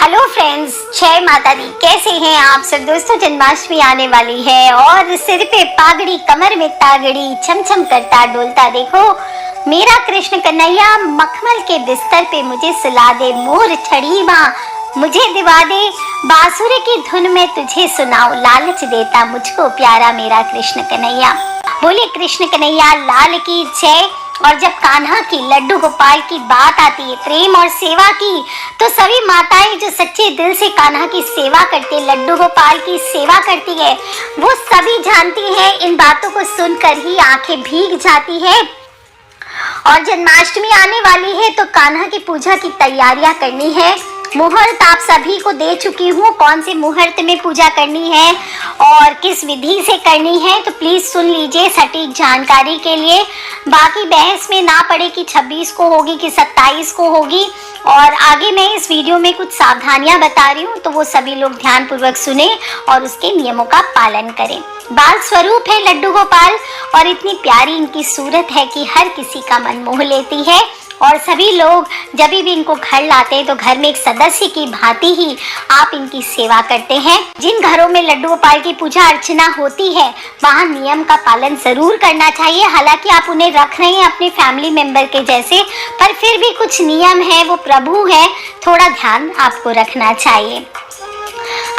Hello friends, जय माता दी। कैसे हैं आप सब दोस्तों। जन्माष्टमी आने वाली है और सिर पे पागड़ी, कमर में तागड़ी, छम करता डोलता देखो मेरा कृष्ण कन्हैया। मखमल के बिस्तर पे मुझे सुला दे, मोर छड़ी माँ मुझे दिवा दे, बांसुरी की धुन में तुझे सुनाऊं, लालच देता मुझको प्यारा मेरा कृष्ण कन्हैया। बोले कृष्ण कन्हैया लाल की जय। और जब कान्हा की, लड्डू गोपाल की बात आती है, प्रेम और सेवा की, तो सभी माताएं जो सच्चे दिल से कान्हा की सेवा करती है, लड्डू गोपाल की सेवा करती है, वो सभी जानती हैं। इन बातों को सुनकर ही आंखें भीग जाती है। और जन्माष्टमी आने वाली है तो कान्हा की पूजा की तैयारियां करनी है। मुहूर्त आप सभी को दे चुकी हूँ, कौन से मुहूर्त में पूजा करनी है और किस विधि से करनी है, तो प्लीज सुन लीजिए सटीक जानकारी के लिए। बाकी बहस में ना पड़े कि 26 को होगी कि 27 को होगी। और आगे मैं इस वीडियो में कुछ सावधानियां बता रही हूँ, तो वो सभी लोग ध्यान पूर्वक सुने और उसके नियमों का पालन करें। बाल स्वरूप है लड्डू गोपाल और इतनी प्यारी इनकी सूरत है कि हर किसी का मन मोह लेती है। और सभी लोग जब भी इनको घर लाते हैं तो घर में एक सदस्य की भांति ही आप इनकी सेवा करते हैं। जिन घरों में लड्डू गोपाल की पूजा अर्चना होती है वहाँ नियम का पालन जरूर करना चाहिए। हालांकि आप उन्हें रख रहे हैं अपने फैमिली मेंबर के जैसे, पर फिर भी कुछ नियम है, वो प्रभु है, थोड़ा ध्यान आपको रखना चाहिए।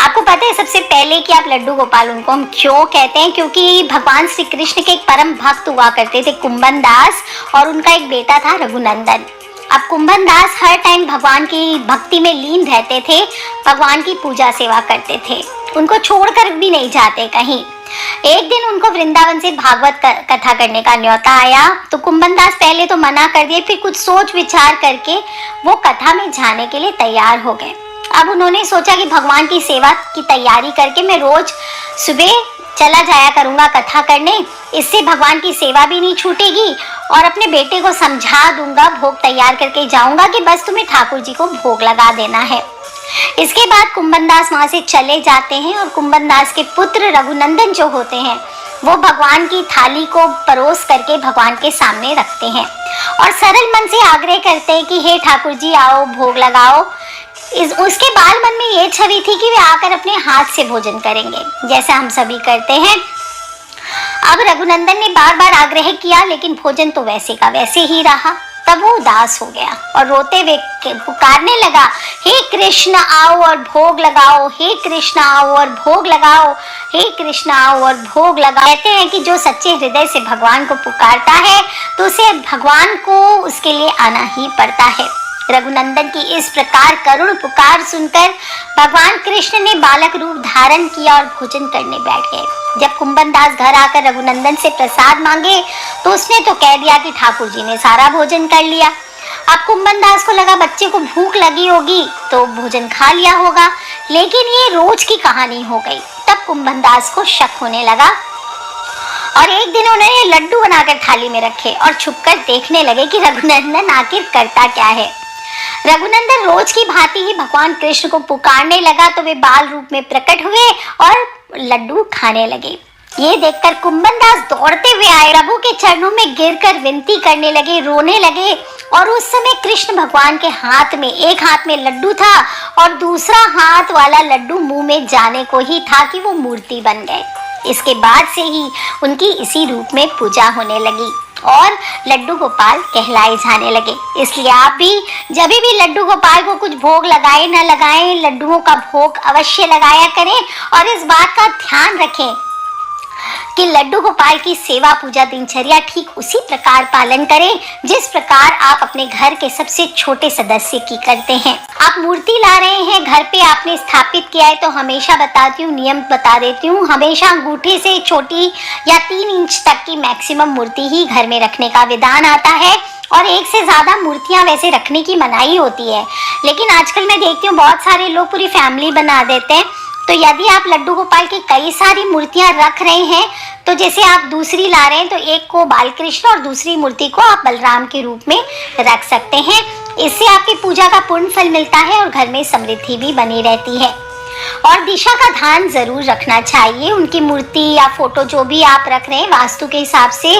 आपको पता है सबसे पहले कि आप लड्डू गोपाल उनको हम क्यों कहते हैं, क्योंकि भगवान श्री कृष्ण के एक परम भक्त हुआ करते थे कुंभन दास, और उनका एक बेटा था रघुनंदन। अब कुंभन दास हर टाइम भगवान की भक्ति में लीन रहते थे, भगवान की पूजा सेवा करते थे, उनको छोड़कर भी नहीं जाते कहीं। एक दिन उनको वृंदावन से भागवत कथा करने का न्योता आया, तो कुंभन दास पहले तो मना कर दिए, फिर कुछ सोच विचार करके वो कथा में जाने के लिए तैयार हो गए। अब उन्होंने सोचा कि भगवान की सेवा की तैयारी करके मैं रोज सुबह चला जाया करूंगा कथा करने, इससे भगवान की सेवा भी नहीं छूटेगी और अपने बेटे को समझा दूंगा, भोग तैयार करके जाऊंगा कि बस तुम्हें ठाकुर जी को भोग लगा देना है। इसके बाद कुंभन दास वहां से चले जाते हैं और कुंभन दास के पुत्र रघुनंदन जो होते हैं वो भगवान की थाली को परोस करके भगवान के सामने रखते हैं और सरल मन से आग्रह करते हैं कि हे ठाकुर जी आओ भोग लगाओ। उसके बाल मन में ये छवि थी कि वे आकर अपने हाथ से भोजन करेंगे जैसा हम सभी करते हैं। अब रघुनंदन ने बार बार आग्रह किया लेकिन भोजन तो वैसे का वैसे ही रहा। तब वो उदास हो गया और रोते हुए पुकारने लगा, हे कृष्ण आओ और भोग लगाओ, हे कृष्ण आओ और भोग लगाओ, हे कृष्ण आओ और भोग लगाओ। कहते हैं कि जो सच्चे हृदय से भगवान को पुकारता है तो उसे भगवान को उसके लिए आना ही पड़ता है। रघुनंदन की इस प्रकार करुण पुकार सुनकर भगवान कृष्ण ने बालक रूप धारण किया और भोजन करने बैठ गए। जब कुंभन दास घर आकर रघुनंदन से प्रसाद मांगे तो उसने तो कह दिया कि ठाकुर जी ने सारा भोजन कर लिया। अब कुंभन दास को लगा बच्चे को भूख लगी होगी तो भोजन खा लिया होगा, लेकिन ये रोज की कहानी हो गई। तब कुंभन दास को शक होने लगा और एक दिन उन्होंने लड्डू बनाकर थाली में रखे और छुपकर देखने लगे कि रघुनंदन आखिर करता क्या है। रघुनंदन रोज की भांति ही भगवान कृष्ण को पुकारने लगा तो वे बाल रूप में प्रकट हुए और लड्डू खाने लगे। ये देखकर कुंभन दास दौड़ते हुए आए, प्रभु के चरणों में गिरकर विनती करने लगे, रोने लगे। और उस समय कृष्ण भगवान के हाथ में, एक हाथ में लड्डू था और दूसरा हाथ वाला लड्डू मुंह में जाने को ही था कि वो मूर्ति बन गए। इसके बाद से ही उनकी इसी रूप में पूजा होने लगी और लड्डू गोपाल कहलाए जाने लगे। इसलिए आप भी जब भी लड्डू गोपाल को कुछ भोग लगाए न लगाएं, लड्डुओं का भोग अवश्य लगाया करें और इस बात का ध्यान रखें कि लड्डू गोपाल की सेवा पूजा दिनचर्या ठीक उसी प्रकार पालन करें जिस प्रकार आप अपने घर के सबसे छोटे सदस्य की करते हैं। आप मूर्ति ला रहे हैं, घर पे आपने स्थापित किया है, तो हमेशा बताती हूँ, नियम बता देती हूँ, हमेशा अंगूठे से छोटी या 3 इंच तक की मैक्सिमम मूर्ति ही घर में रखने का विधान आता है और एक से ज्यादा मूर्तियां वैसे रखने की मनाही होती है। लेकिन आजकल मैं देखती हूँ बहुत सारे लोग पूरी फैमिली बना देते हैं। तो यदि आप लड्डू गोपाल की कई सारी मूर्तियां रख रहे हैं तो जैसे आप दूसरी ला रहे हैं तो एक को बालकृष्ण और दूसरी मूर्ति को आप बलराम के रूप में रख सकते हैं। इससे आपकी पूजा का पूर्ण फल मिलता है और घर में समृद्धि भी बनी रहती है। और दिशा का ध्यान जरूर रखना चाहिए। उनकी मूर्ति या फोटो जो भी आप रख रहे हैं, वास्तु के हिसाब से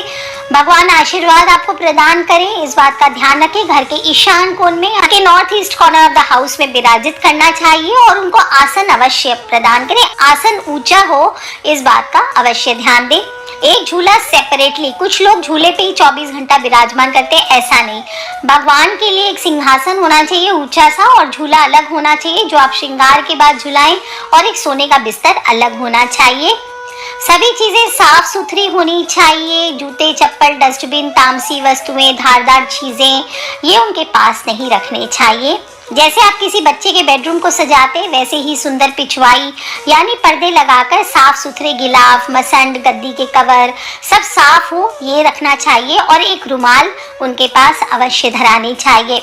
भगवान आशीर्वाद आपको प्रदान करें, इस बात का ध्यान रखें। घर के ईशान कोण में, के north east corner of the house में विराजित करना चाहिए और उनको आसन अवश्य प्रदान करें। आसन ऊंचा हो, इस बात का अवश्य ध्यान दें। एक झूला सेपरेटली, कुछ लोग झूले पे ही 24 घंटा विराजमान करते हैं, ऐसा नहीं। भगवान के लिए एक सिंहासन होना चाहिए ऊंचा सा, और झूला अलग होना चाहिए जो आप श्रृंगार के बाद झुलाएं, और एक सोने का बिस्तर अलग होना चाहिए। सभी चीजें साफ सुथरी होनी चाहिए। जूते, चप्पल, डस्टबिन, तामसी वस्तुएं, धारदार चीजें, ये उनके पास नहीं रखने चाहिए। जैसे आप किसी बच्चे के बेडरूम को सजाते, वैसे ही सुंदर पिछवाई यानी पर्दे लगाकर साफ सुथरे गिलाफ, मसंड, गद्दी के कवर सब साफ हो, ये रखना चाहिए। और एक रुमाल उनके पास अवश्य धरानी चाहिए।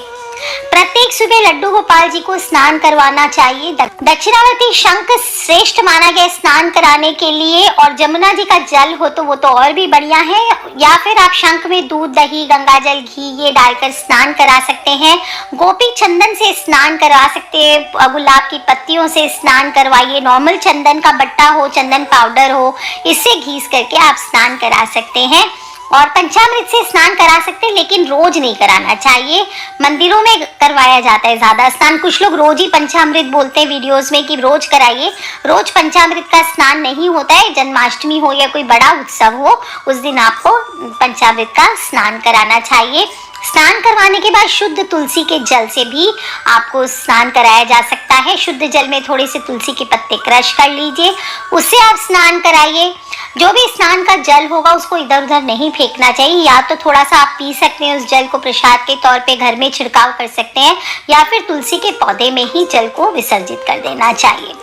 प्रत्येक सुबह लड्डू गोपाल जी को स्नान करवाना चाहिए। दक्षिणावर्ती शंख श्रेष्ठ माना गया स्नान कराने के लिए, और जमुना जी का जल हो तो वो तो और भी बढ़िया है। या फिर आप शंख में दूध, दही, गंगा जल, घी ये डालकर स्नान करा सकते हैं। गोपी चंदन से स्नान करा सकते हैं, गुलाब की पत्तियों से स्नान करवाइए। नॉर्मल चंदन का बट्टा हो, चंदन पाउडर हो, इससे घीस करके आप स्नान करा सकते हैं। और पंचामृत से स्नान करा सकते हैं, लेकिन रोज नहीं कराना चाहिए। मंदिरों में करवाया जाता है ज्यादा स्नान, कुछ लोग रोज ही पंचामृत बोलते हैं वीडियोस में कि रोज कराइए। रोज पंचामृत का स्नान नहीं होता है। जन्माष्टमी हो या कोई बड़ा उत्सव हो, उस दिन आपको पंचामृत का स्नान कराना चाहिए। स्नान करवाने के बाद शुद्ध तुलसी के जल से भी आपको स्नान कराया जा सकता है। शुद्ध जल में थोड़े से तुलसी के पत्ते क्रश कर लीजिए, उससे आप स्नान कराइए। जो भी स्नान का जल होगा उसको इधर उधर नहीं फेंकना चाहिए। या तो थोड़ा सा आप पी सकते हैं उस जल को, प्रसाद के तौर पे घर में छिड़काव कर सकते हैं, या फिर तुलसी के पौधे में ही जल को विसर्जित कर देना चाहिए।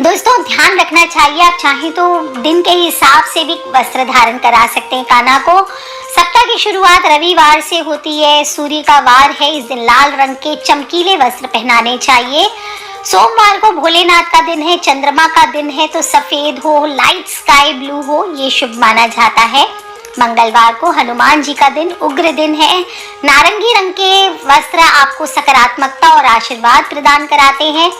दोस्तों ध्यान रखना चाहिए, आप चाहें तो दिन के हिसाब से भी वस्त्र धारण करा सकते हैं कान्हा को। सप्ताह की शुरुआत रविवार से होती है, सूर्य का वार है, इस दिन लाल रंग के चमकीले वस्त्र पहनाने चाहिए। सोमवार को भोलेनाथ का दिन है, चंद्रमा का दिन है, तो सफेद हो, लाइट स्काई ब्लू हो, ये शुभ माना जाता है। मंगलवार को हनुमान जी का दिन, उग्र दिन है। नारंगी रंग के वस्त्र आपको सकारात्मकता और आशीर्वाद प्रदान कराते हैं।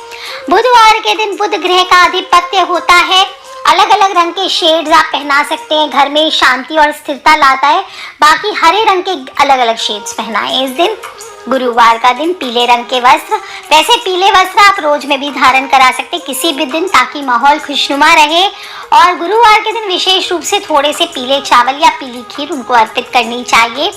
बुधवार के दिन बुध ग्रह का आधिपत्य होता है। अलग अलग रंग के शेड्स आप पहना सकते हैं, घर में शांति और स्थिरता लाता है। बाकी हरे रंग के अलग अलग शेड्स पहनाएं इस दिन। गुरुवार का दिन पीले रंग के वस्त्र, वैसे पीले वस्त्र आप रोज में भी धारण करा सकते किसी भी दिन, ताकि माहौल खुशनुमा रहे। और गुरुवार के दिन विशेष रूप से थोड़े से पीले चावल या पीली खीर उनको अर्पित करनी चाहिए।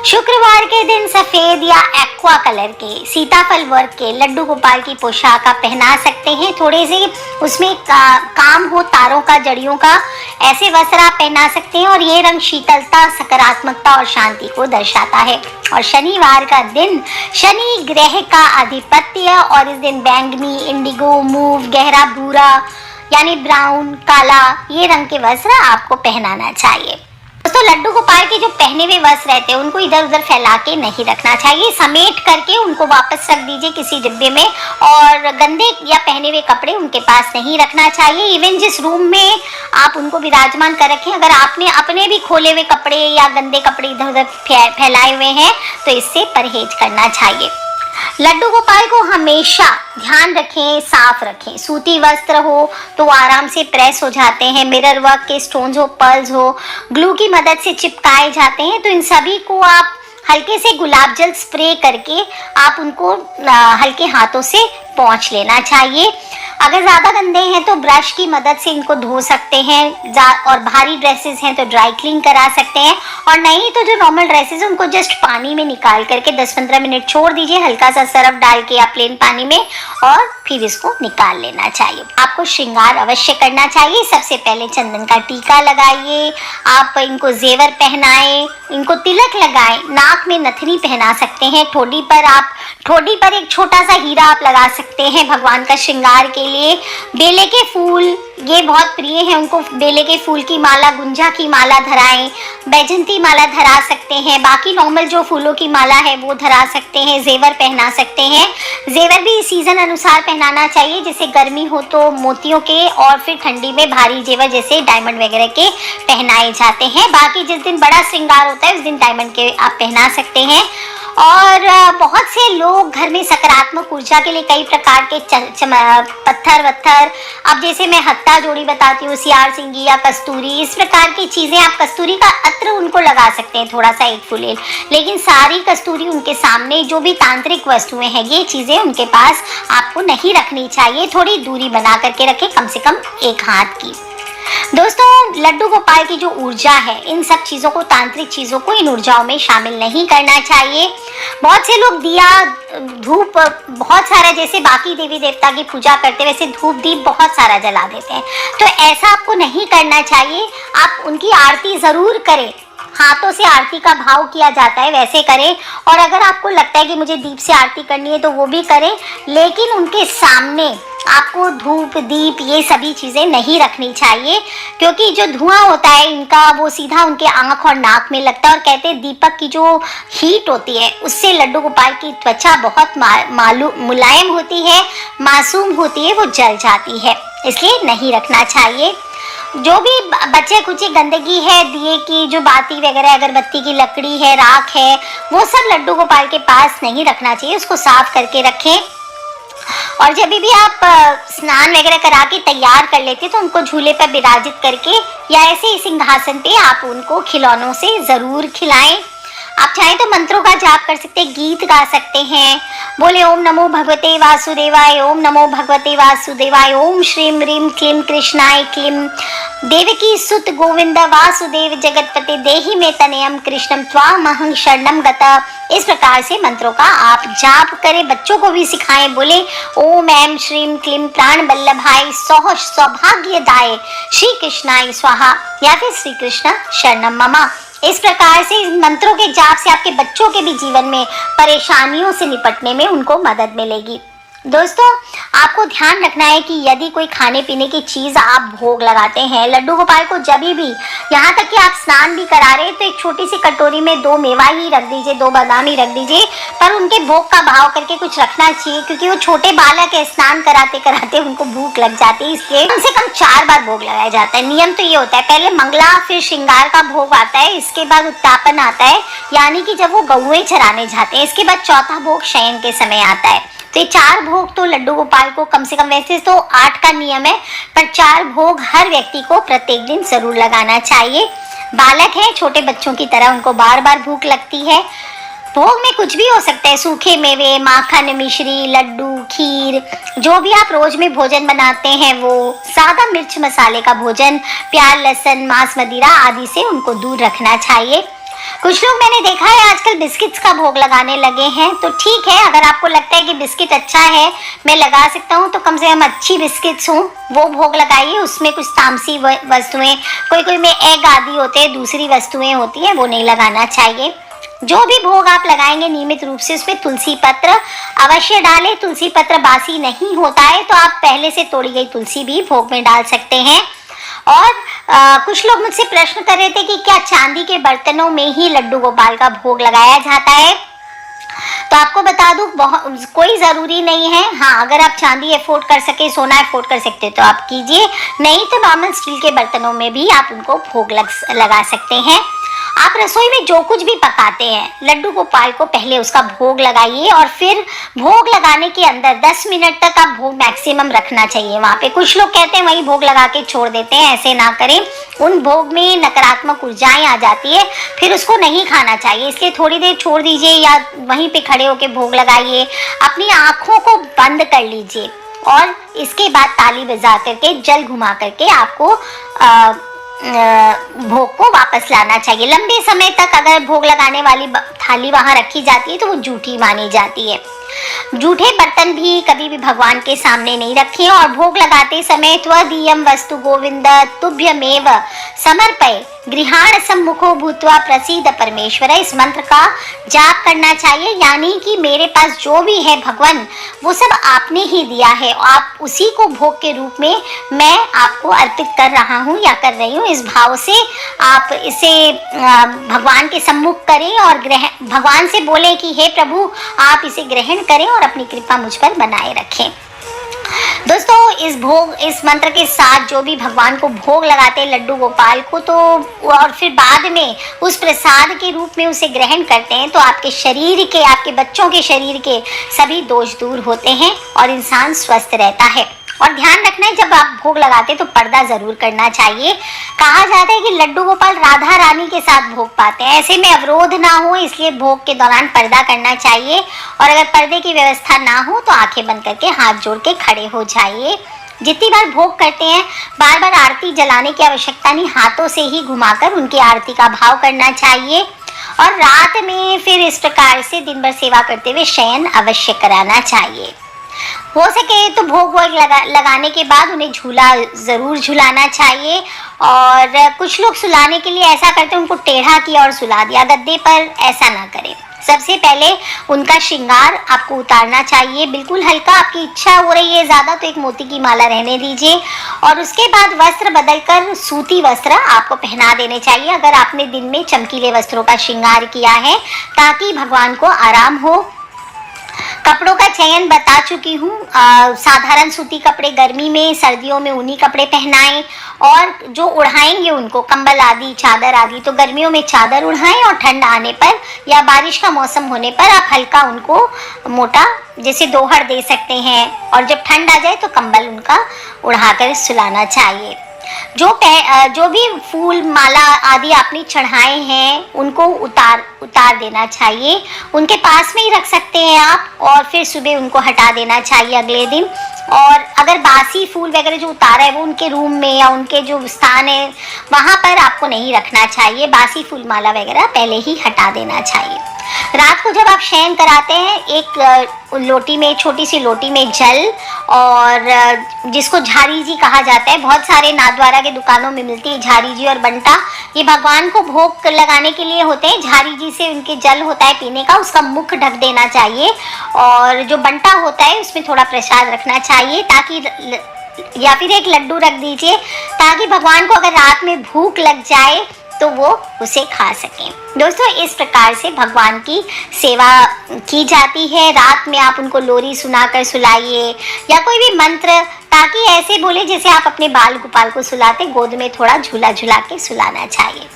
शुक्रवार के दिन सफेद या एक्वा कलर के सीताफल वर्ग के लड्डू गोपाल की पोशाक आप पहना सकते हैं। थोड़े से उसमें काम हो तारों का, जड़ियों का, ऐसे वस्त्र आप पहना सकते हैं। और ये रंग शीतलता, सकारात्मकता और शांति को दर्शाता है। और शनिवार का दिन शनि ग्रह का आधिपत्य, और इस दिन बैंगनी, इंडिगो, मूव, गहरा भूरा यानी ब्राउन, काला ये रंग के वस्त्र आपको पहनाना चाहिए। दोस्तों लड्डू गोपाल के जो पहने हुए वस्त्र रहते हैं उनको इधर उधर फैला के नहीं रखना चाहिए, समेट करके उनको वापस रख दीजिए किसी डिब्बे में। और गंदे या पहने हुए कपड़े उनके पास नहीं रखना चाहिए। इवन जिस रूम में आप उनको विराजमान कर रखें, अगर आपने अपने भी खोले हुए कपड़े या गंदे कपड़े इधर उधर फैलाए हुए हैं तो इससे परहेज करना चाहिए। लड्डू गोपाल को हमेशा ध्यान रखें, साफ रखें। सूती वस्त्र हो तो आराम से प्रेस हो जाते हैं, मिरर वर्क के स्टोन्स हो, पर्ल्स हो, ग्लू की मदद से चिपकाए जाते हैं, तो इन सभी को आप हल्के से गुलाब जल स्प्रे करके आप उनको हल्के हाथों से पोंछ लेना चाहिए। अगर ज़्यादा गंदे हैं तो ब्रश की मदद से इनको धो सकते हैं, और भारी ड्रेसेस हैं तो ड्राई क्लीन करा सकते हैं। और नहीं तो जो नॉर्मल ड्रेसेस हैं उनको जस्ट पानी में निकाल करके 10-15 मिनट छोड़ दीजिए, हल्का सा सर्फ डाल के या प्लेन पानी में, और फिर इसको निकाल लेना चाहिए। आपको श्रृंगार अवश्य करना चाहिए। सबसे पहले चंदन का टीका लगाइए, आप इनको जेवर पहनाएं, इनको तिलक लगाएं, नाक में नथनी पहना सकते हैं, ठोडी पर एक छोटा सा हीरा आप लगा सकते हैं भगवान का श्रृंगार के लिए। बेले के फूल ये बहुत प्रिय है उनको, बेले के फूल की माला, गुंजा की माला धराएं, बैजंती माला धरा सकते हैं। बाकी नॉर्मल जो फूलों की माला है वो धरा सकते हैं, जेवर पहना सकते हैं। जेवर भी सीजन अनुसार पहनाना चाहिए, जैसे गर्मी हो तो मोतियों के, और फिर ठंडी में भारी जेवर जैसे डायमंड वगैरह के पहनाए जाते हैं। बाकी जिस दिन बड़ा श्रृंगार होता है उस दिन डायमंड के आप पहना सकते हैं। और बहुत से लोग घर में सकारात्मक ऊर्जा के लिए कई प्रकार के पत्थर वत्थर, अब जैसे मैं हत्ता जोड़ी बताती हूँ, सियार सिंगी या कस्तूरी, इस प्रकार की चीजें, आप कस्तूरी का अत्र उनको लगा सकते हैं थोड़ा सा, एक फुलेल, लेकिन सारी कस्तूरी उनके सामने, जो भी तांत्रिक वस्तुएं हैं ये चीजें उनके पास आपको नहीं रखनी चाहिए, थोड़ी दूरी बना करके रखें, कम से कम एक हाथ की। दोस्तों, लड्डू गोपाल की जो ऊर्जा है, इन सब चीज़ों को, तांत्रिक चीज़ों को इन ऊर्जाओं में शामिल नहीं करना चाहिए। बहुत से लोग दिया धूप बहुत सारा, जैसे बाकी देवी देवता की पूजा करते हैं वैसे धूप दीप बहुत सारा जला देते हैं, तो ऐसा आपको नहीं करना चाहिए। आप उनकी आरती ज़रूर करें, हाथों से आरती का भाव किया जाता है वैसे करें, और अगर आपको लगता है कि मुझे दीप से आरती करनी है तो वो भी करें, लेकिन उनके सामने आपको धूप दीप ये सभी चीज़ें नहीं रखनी चाहिए, क्योंकि जो धुआं होता है इनका वो सीधा उनके आँख और नाक में लगता है, और कहते हैं दीपक की जो हीट होती है उससे लड्डू गोपाल की त्वचा बहुत मुलायम होती है, मासूम होती है, वो जल जाती है, इसलिए नहीं रखना चाहिए। जो भी बचे कुचे गंदगी है, दिए की जो बाती वगैरह, अगरबत्ती की लकड़ी है, राख है, वो सब लड्डू गोपाल के पास नहीं रखना चाहिए, उसको साफ करके रखें। और जब भी आप स्नान वगैरह करा के तैयार कर लेते तो उनको झूले पर विराजित करके या ऐसे ही सिंहासन पे आप उनको खिलौनों से ज़रूर खिलाएं। आप चाहें तो मंत्रों का जाप कर सकते हैं, गीत गा सकते हैं, बोले ओम नमो भगवते वासुदेवाय, ओम नमो भगवते वासुदेवाय, ओम श्रीम ह्रीम क्लीम कृष्णाय क्लीम देवकी सुत गोविंद वासुदेव जगतपते देहि में तनयम कृष्णम त्वामहं शरणम गता। इस प्रकार से मंत्रों का आप जाप करें, बच्चों को भी सिखाएं, बोले ओम ऐम श्रीम क्लीम प्राण बल्लभाय सौह सौभाग्यदाय श्री कृष्णाय स्वाहा, या फिर श्री कृष्ण शरणम ममा। इस प्रकार से मंत्रों के जाप से आपके बच्चों के भी जीवन में परेशानियों से निपटने में उनको मदद मिलेगी। दोस्तों, आपको ध्यान रखना है कि यदि कोई खाने पीने की चीज़ आप भोग लगाते हैं लड्डू गोपाल को, जब भी, यहाँ तक कि आप स्नान भी करा रहे हैं तो एक छोटी सी कटोरी में 2 मेवा ही रख दीजिए, 2 बादाम ही रख दीजिए, पर उनके भोग का भाव करके कुछ रखना चाहिए, क्योंकि वो छोटे बालक है, स्नान कराते कराते उनको भूख लग जाती है, इसलिए कम से कम 4 बार भोग लगाया जाता है। नियम तो ये होता है, पहले मंगला, फिर श्रृंगार का भोग आता है, इसके बाद उत्तापन आता है, यानी कि जब वो गौएं चराने जाते हैं, इसके बाद चौथा भोग शयन के समय आता है। तो ये 4 भोग तो लड्डू गोपाल को कम से कम, वैसे तो 8 का नियम है, पर 4 भोग हर व्यक्ति को प्रत्येक दिन जरूर लगाना चाहिए। बालक है, छोटे बच्चों की तरह उनको बार बार भूख लगती है। भोग में कुछ भी हो सकता है, सूखे मेवे, माखन, मिश्री, लड्डू, खीर, जो भी आप रोज में भोजन बनाते हैं वो, सादा मिर्च मसाले का भोजन, प्याज लहसुन मांस मदिरा आदि से उनको दूर रखना चाहिए। कुछ लोग मैंने देखा है आजकल बिस्किट्स का भोग लगाने लगे हैं, तो ठीक है, अगर आपको लगता है कि बिस्किट अच्छा है, मैं लगा सकता हूँ, तो कम से कम अच्छी बिस्किट्स हों वो भोग लगाइए, उसमें कुछ तामसी वस्तुएं, कोई में एग आदि होते हैं, दूसरी वस्तुएं होती हैं, वो नहीं लगाना चाहिए। जो भी भोग आप लगाएंगे नियमित रूप से उसमें तुलसी पत्र अवश्य डालें। तुलसी पत्र बासी नहीं होता है, तो आप पहले से तोड़ी गई तुलसी भी भोग में डाल सकते हैं। और कुछ लोग मुझसे प्रश्न कर रहे थे कि क्या चांदी के बर्तनों में ही लड्डू गोपाल का भोग लगाया जाता है, तो आपको बता दूं कोई ज़रूरी नहीं है। हाँ, अगर आप चांदी अफोर्ड कर सके, सोना अफोर्ड कर सकते तो आप कीजिए, नहीं तो नॉर्मल स्टील के बर्तनों में भी आप उनको भोग लगा सकते हैं। आप रसोई में जो कुछ भी पकाते हैं लड्डू गोपाल को पहले उसका भोग लगाइए, और फिर भोग लगाने के अंदर 10 मिनट तक आप भोग मैक्सिमम रखना चाहिए वहाँ पे। कुछ लोग कहते हैं वहीं भोग लगा के छोड़ देते हैं, ऐसे ना करें, उन भोग में नकारात्मक ऊर्जाएं आ जाती है, फिर उसको नहीं खाना चाहिए, इसलिए थोड़ी देर छोड़ दीजिए या वहीं पे खड़े होकर भोग लगाइए। अपनी आँखों को बंद कर लीजिए और इसके बाद ताली बजा करके, जल घुमा करके आपको भोग को वापस लाना चाहिए। लंबे समय तक अगर भोग लगाने वाली थाली वहां रखी जाती है तो वो झूठी मानी जाती है। जूठे बर्तन भी कभी भी भगवान के सामने नहीं रखें, और भोग लगाते समय त्वदीयम वस्तु गोविंद तुभ्यमेव समर्पय गृहाण सम्मुखो भूत्वा प्रसीद परमेश्वर, इस मंत्र का जाप करना चाहिए, यानी कि मेरे पास जो भी है भगवान वो सब आपने ही दिया है, आप उसी को भोग के रूप में मैं आपको अर्पित कर रहा हूँ या कर रही हूँ। इस भाव से आप इसे भगवान के सम्मुख करें और भगवान से बोलें कि हे प्रभु आप इसे ग्रहण करें और अपनी कृपा मुझ पर बनाए रखें। दोस्तों इस मंत्र के साथ जो भी भगवान को भोग लगाते हैं लड्डू गोपाल को, तो और फिर बाद में उस प्रसाद के रूप में उसे ग्रहण करते हैं, तो आपके शरीर के, आपके बच्चों के शरीर के सभी दोष दूर होते हैं और इंसान स्वस्थ रहता है। और ध्यान रखना है, जब आप भोग लगाते हैं तो पर्दा जरूर करना चाहिए। कहा जाता है कि लड्डू गोपाल राधा रानी के साथ भोग पाते हैं, ऐसे में अवरोध ना हो, इसलिए भोग के दौरान पर्दा करना चाहिए। और अगर पर्दे की व्यवस्था ना हो तो आंखें बंद करके हाथ जोड़ के खड़े हो जाइए। जितनी बार भोग करते हैं बार बार आरती जलाने की आवश्यकता नहीं, हाथों से ही घुमाकर उनकी आरती का भाव करना चाहिए। और रात में फिर इस प्रकार से दिन भर सेवा करते हुए शयन अवश्य कराना चाहिए। हो सके तो भोग लगाने के बाद उन्हें झूला ज़रूर झुलाना चाहिए। और कुछ लोग सुलाने के लिए ऐसा करते हैं, उनको टेढ़ा किया और सुला दिया गद्दे पर, ऐसा ना करें। सबसे पहले उनका श्रृंगार आपको उतारना चाहिए, बिल्कुल हल्का। आपकी इच्छा हो रही है ज़्यादा तो एक मोती की माला रहने दीजिए। और उसके बाद वस्त्र बदलकर सूती वस्त्र आपको पहना देने चाहिए, अगर आपने दिन में चमकीले वस्त्रों का श्रृंगार किया है, ताकि भगवान को आराम हो। कपड़ों का चयन बता चुकी हूँ, साधारण सूती कपड़े गर्मी में, सर्दियों में ऊनी कपड़े पहनाएं। और जो उड़ाएंगे उनको कंबल आदि, चादर आदि, तो गर्मियों में चादर उड़ाएं और ठंड आने पर या बारिश का मौसम होने पर आप हल्का उनको मोटा जैसे दोहर दे सकते हैं। और जब ठंड आ जाए तो कंबल उनका उड़ाकर सुलाना चाहिए। जो भी फूल माला आदि आपने चढ़ाए हैं उनको उतार देना चाहिए, उनके पास में ही रख सकते हैं आप, और फिर सुबह उनको हटा देना चाहिए अगले दिन। और अगर बासी फूल वगैरह जो उतारा है वो उनके रूम में या उनके जो स्थान है वहाँ पर आपको नहीं रखना चाहिए, बासी फूल माला वगैरह पहले ही हटा देना चाहिए। रात को जब आप शयन कराते हैं, एक लोटी में, छोटी सी लोटी में जल, और जिसको झारी जी कहा जाता है, बहुत सारे नाथद्वारा के दुकानों में मिलती है झारी जी और बंटा, ये भगवान को भोग लगाने के लिए होते हैं। झारी जी से उनके जल होता है पीने का, उसका मुख ढक देना चाहिए। और जो बंटा होता है उसमें थोड़ा प्रसाद रखना चाहिए, ताकि या फिर एक लड्डू रख दीजिए, ताकि भगवान को अगर रात में भूख लग जाए तो वो उसे खा सकें। दोस्तों, इस प्रकार से भगवान की सेवा की जाती है। रात में आप उनको लोरी सुनाकर सुलाइए या कोई भी मंत्र, ताकि ऐसे बोले जैसे आप अपने बाल गोपाल को सुलाते, गोद में थोड़ा झूला झुला के सुलाना चाहिए।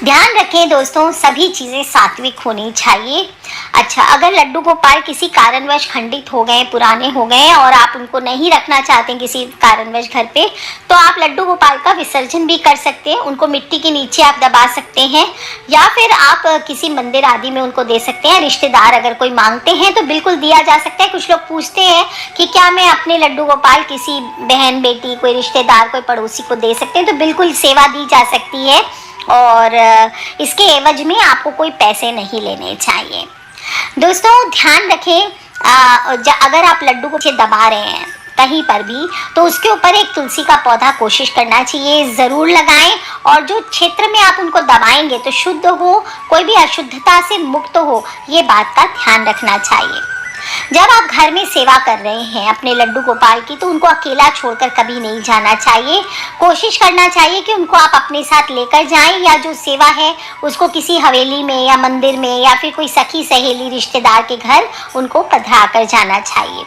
ध्यान रखें दोस्तों, सभी चीज़ें सात्विक होनी चाहिए। अच्छा, अगर लड्डू गोपाल किसी कारणवश खंडित हो गए, पुराने हो गए और आप उनको नहीं रखना चाहते किसी कारणवश घर पे, तो आप लड्डू गोपाल का विसर्जन भी कर सकते हैं। उनको मिट्टी के नीचे आप दबा सकते हैं या फिर आप किसी मंदिर आदि में उनको दे सकते हैं। रिश्तेदार अगर कोई मांगते हैं तो बिल्कुल दिया जा सकता है। कुछ लोग पूछते हैं कि क्या मैं अपने लड्डू गोपाल किसी बहन, बेटी, कोई रिश्तेदार, कोई पड़ोसी को दे सकते हैं, तो बिल्कुल सेवा दी जा सकती है। और इसके एवज में आपको कोई पैसे नहीं लेने चाहिए। दोस्तों, ध्यान रखें, अगर आप लड्डू को दबा रहे हैं कहीं पर भी, तो उसके ऊपर एक तुलसी का पौधा कोशिश करना चाहिए, ज़रूर लगाएं। और जो क्षेत्र में आप उनको दबाएंगे तो शुद्ध हो, कोई भी अशुद्धता से मुक्त हो, ये बात का ध्यान रखना चाहिए। जब आप घर में सेवा कर रहे हैं अपने लड्डू गोपाल की, तो उनको अकेला छोड़कर कभी नहीं जाना चाहिए। कोशिश करना चाहिए कि उनको आप अपने साथ लेकर जाएं, या जो सेवा है उसको किसी हवेली में या मंदिर में या फिर कोई सखी सहेली रिश्तेदार के घर उनको पधरा कर जाना चाहिए।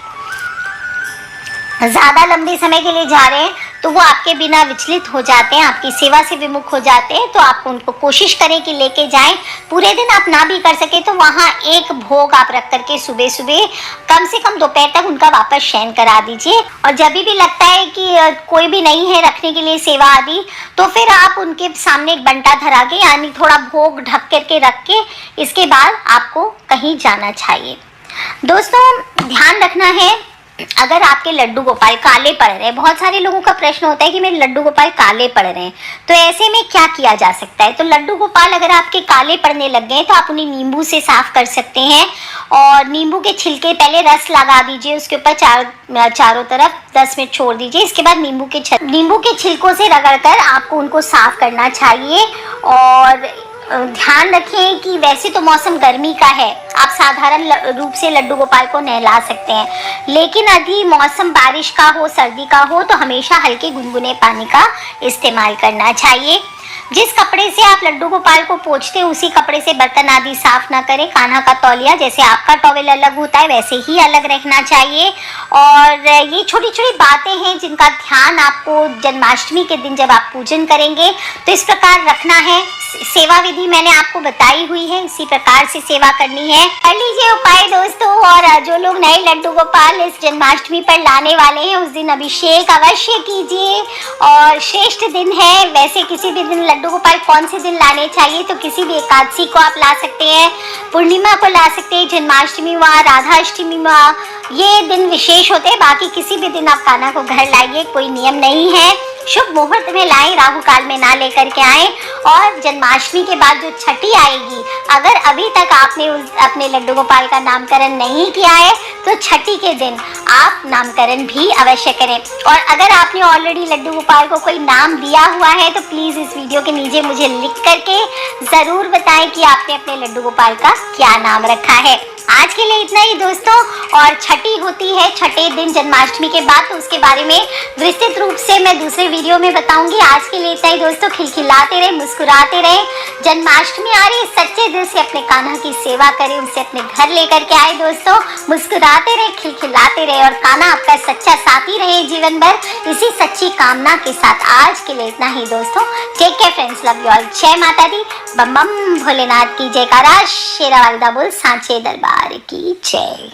ज़्यादा लंबे समय के लिए जा रहे हैं तो वो आपके बिना विचलित हो जाते हैं, आपकी सेवा से विमुख हो जाते हैं, तो आप उनको कोशिश करें कि लेके जाएं। पूरे दिन आप ना भी कर सके तो वहाँ एक भोग आप रख करके सुबह सुबह कम से कम दोपहर तक उनका वापस शयन करा दीजिए। और जब भी लगता है कि कोई भी नहीं है रखने के लिए सेवा आदि, तो फिर आप उनके सामने एक बंटा धरा के, यानी थोड़ा भोग ढक करके रख के, इसके बाद आपको कहीं जाना चाहिए। दोस्तों, ध्यान रखना है, अगर आपके लड्डू गोपाल काले पड़ रहे हैं, बहुत सारे लोगों का प्रश्न होता है कि मेरे लड्डू गोपाल काले पड़ रहे हैं, तो ऐसे में क्या किया जा सकता है। तो लड्डू गोपाल अगर आपके काले पड़ने लग गए तो आप उन्हें नींबू से साफ कर सकते हैं। और नींबू के छिलके पहले रस लगा दीजिए, उसके ऊपर चारों तरफ 10 मिनट छोड़ दीजिए। इसके बाद नींबू के छिलकों से रगड़कर आपको उनको साफ करना चाहिए। और ध्यान रखें कि वैसे तो मौसम गर्मी का है, आप साधारण रूप से लड्डू गोपाल को नहला सकते हैं, लेकिन यदि मौसम बारिश का हो, सर्दी का हो, तो हमेशा हल्के गुनगुने पानी का इस्तेमाल करना चाहिए। जिस कपड़े से आप लड्डू गोपाल को पोंछते हैं उसी कपड़े से बर्तन आदि साफ ना करें। कान्हा का तौलिया जैसे आपका टॉवेल अलग होता है वैसे ही अलग रखना चाहिए। और ये छोटी छोटी बातें हैं जिनका ध्यान आपको जन्माष्टमी के दिन जब आप पूजन करेंगे तो इस प्रकार रखना है। सेवा विधि मैंने आपको बताई हुई है, इसी प्रकार से सेवा करनी है। कर लीजिए उपाय दोस्तों। और जो लोग नए लड्डू गोपाल इस जन्माष्टमी पर लाने वाले हैं उस दिन अभिषेक अवश्य कीजिए। और श्रेष्ठ दिन है, वैसे किसी भी दिन लड्डू गोपाल कौन से दिन लाने चाहिए तो किसी भी एकादशी को आप ला सकते हैं, पूर्णिमा को ला सकते हैं, जन्माष्टमी व राधाष्टमी व ये दिन विशेष होते हैं। बाकी किसी भी दिन आप कान्हा को घर लाइए, कोई नियम नहीं है। शुभ मुहूर्त में लाएं, राहु काल में ना लेकर के आए। और जन्माष्टमी के बाद जो छठी आएगी, अगर अभी तक आपने अपने लड्डू गोपाल का नामकरण नहीं किया है तो छठी के दिन आप नामकरण भी अवश्य करें। और अगर आपने ऑलरेडी लड्डू गोपाल को कोई नाम दिया हुआ है तो प्लीज़ इस वीडियो के नीचे मुझे लिख करके ज़रूर बताएं कि आपने अपने लड्डू गोपाल का क्या नाम रखा है। आज के लिए इतना ही दोस्तों। और छठी होती है छठे दिन जन्माष्टमी के बाद, तो उसके बारे में विस्तृत रूप से मैं दूसरे वीडियो में बताऊंगी। आज के लिए इतना ही दोस्तों। खिलखिलाते रहे, मुस्कुराते रहे। जन्माष्टमी आ रही है, सच्चे दिल से अपने कान्हा की सेवा करें, उसे अपने घर लेकर के आए दोस्तों। मुस्कुराते रहे, खिलखिलाते रहे और कान्हा आपका सच्चा साथी रहे जीवन भर, इसी सच्ची कामना के साथ आज के लिए इतना ही दोस्तों। Take care friends, love you all. जय माता दी, बम बम भोलेनाथ की जयकारा, शेरा वालदा बोल सांचे दरबार की जय।